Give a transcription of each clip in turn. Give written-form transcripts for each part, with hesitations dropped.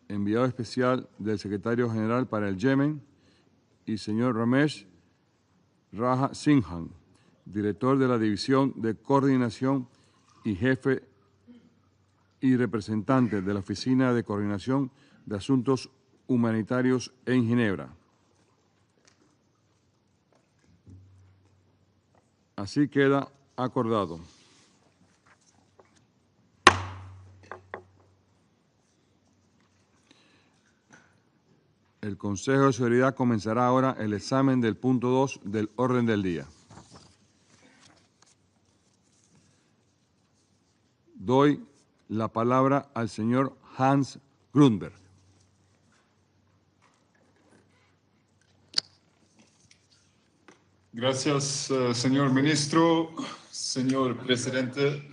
enviado especial del Secretario General para el Yemen, y señor Ramesh Raja Singhan, director de la División de Coordinación y jefe y representante de la Oficina de Coordinación de Asuntos Humanitarios en Ginebra. Así queda acordado. El Consejo de Seguridad comenzará ahora el examen del punto 2 del orden del día. Doy la palabra al señor Hans Grundberg. Gracias, señor ministro, señor presidente.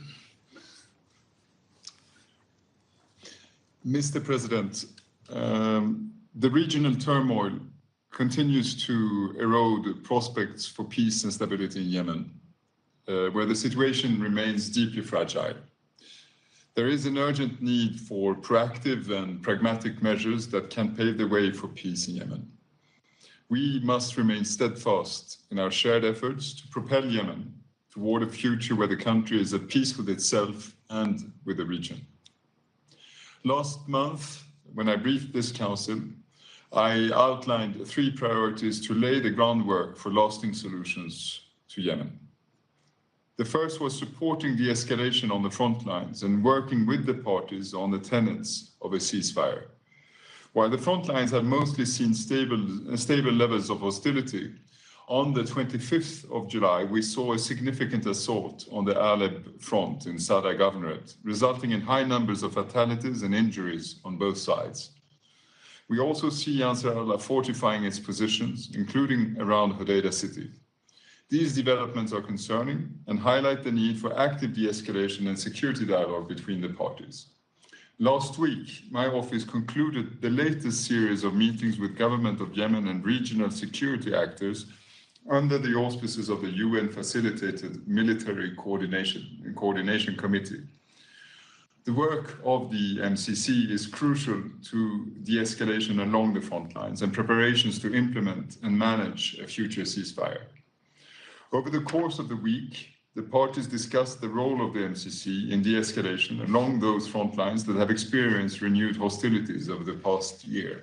Mr. President, the regional turmoil continues to erode prospects for peace and stability in Yemen, where the situation remains deeply fragile. There is an urgent need for proactive and pragmatic measures that can pave the way for peace in Yemen. We must remain steadfast in our shared efforts to propel Yemen toward a future where the country is at peace with itself and with the region. Last month, when I briefed this council, I outlined 3 priorities to lay the groundwork for lasting solutions to Yemen. The first was supporting de-escalation on the front lines and working with the parties on the tenets of a ceasefire. While the front lines have mostly seen stable levels of hostility, on the 25th of July, we saw a significant assault on the Aleb front in Sada Governorate, resulting in high numbers of fatalities and injuries on both sides. We also see Ansar Allah fortifying its positions, including around Hodeidah city. These developments are concerning and highlight the need for active de-escalation and security dialogue between the parties. Last week, my office concluded the latest series of meetings with government of Yemen and regional security actors under the auspices of the UN-facilitated Military Coordination Committee. The work of the MCC is crucial to de-escalation along the front lines and preparations to implement and manage a future ceasefire. Over the course of the week, the parties discussed the role of the MCC in de-escalation along those front lines that have experienced renewed hostilities over the past year.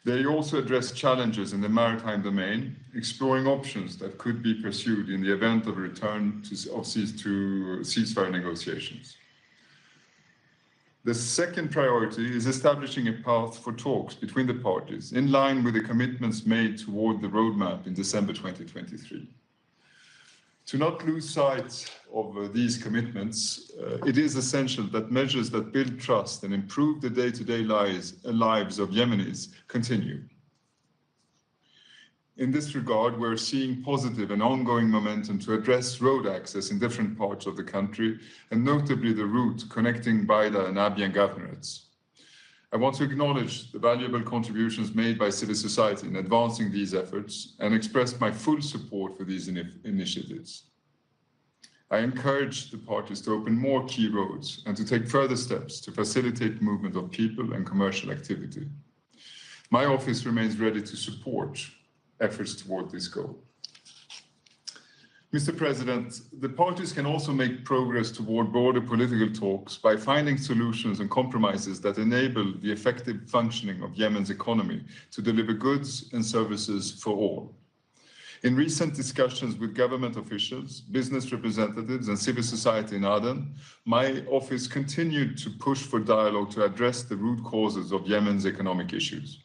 They also addressed challenges in the maritime domain, exploring options that could be pursued in the event of a return to ceasefire negotiations. The second priority is establishing a path for talks between the parties in line with the commitments made toward the roadmap in December 2023. To not lose sight of these commitments, it is essential that measures that build trust and improve the day-to-day lives of Yemenis continue. In this regard, we're seeing positive and ongoing momentum to address road access in different parts of the country, and notably the route connecting Baida and Abyan governorates. I want to acknowledge the valuable contributions made by civil society in advancing these efforts and express my full support for these initiatives. I encourage the parties to open more key roads and to take further steps to facilitate movement of people and commercial activity. My office remains ready to support efforts toward this goal. Mr. President, the parties can also make progress toward broader political talks by finding solutions and compromises that enable the effective functioning of Yemen's economy to deliver goods and services for all. In recent discussions with government officials, business representatives, and civil society in Aden, my office continued to push for dialogue to address the root causes of Yemen's economic issues.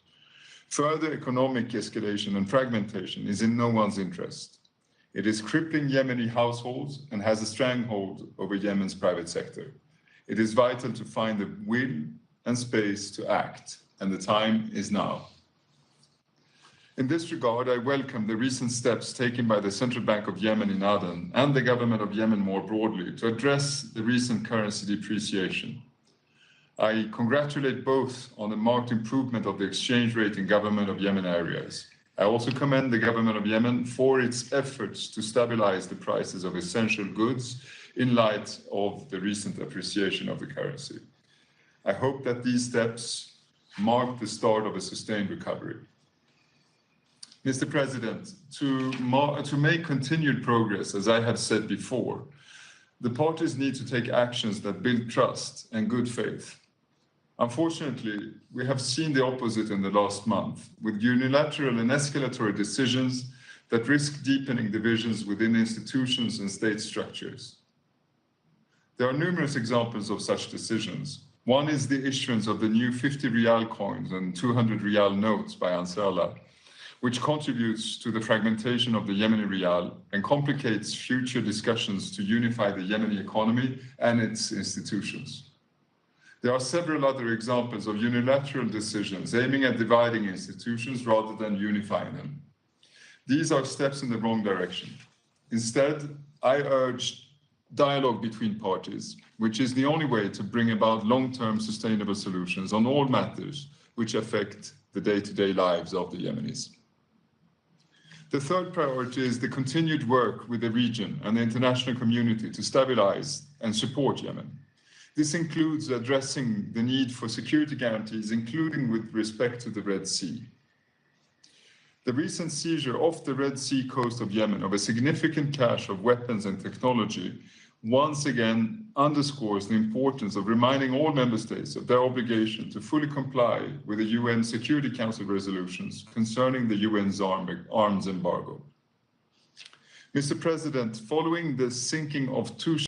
Further economic escalation and fragmentation is in no one's interest. It is crippling Yemeni households and has a stranglehold over Yemen's private sector. It is vital to find the will and space to act, and the time is now. In this regard, I welcome the recent steps taken by the Central Bank of Yemen in Aden and the government of Yemen more broadly to address the recent currency depreciation. I congratulate both on the marked improvement of the exchange rate in government of Yemen areas. I also commend the government of Yemen for its efforts to stabilize the prices of essential goods in light of the recent appreciation of the currency. I hope that these steps mark the start of a sustained recovery. Mr. President, to make continued progress, as I have said before, the parties need to take actions that build trust and good faith. Unfortunately, we have seen the opposite in the last month, with unilateral and escalatory decisions that risk deepening divisions within institutions and state structures. There are numerous examples of such decisions. One is the issuance of the new 50 Riyal coins and 200 Riyal notes by Ansarallah, which contributes to the fragmentation of the Yemeni Riyal and complicates future discussions to unify the Yemeni economy and its institutions. There are several other examples of unilateral decisions aiming at dividing institutions rather than unifying them. These are steps in the wrong direction. Instead, I urge dialogue between parties, which is the only way to bring about long-term sustainable solutions on all matters which affect the day-to-day lives of the Yemenis. The third priority is the continued work with the region and the international community to stabilize and support Yemen. This includes addressing the need for security guarantees, including with respect to the Red Sea. The recent seizure off the Red Sea coast of Yemen of a significant cache of weapons and technology once again underscores the importance of reminding all member states of their obligation to fully comply with the UN Security Council resolutions concerning the UN's arms embargo. Mr. President, following the sinking of two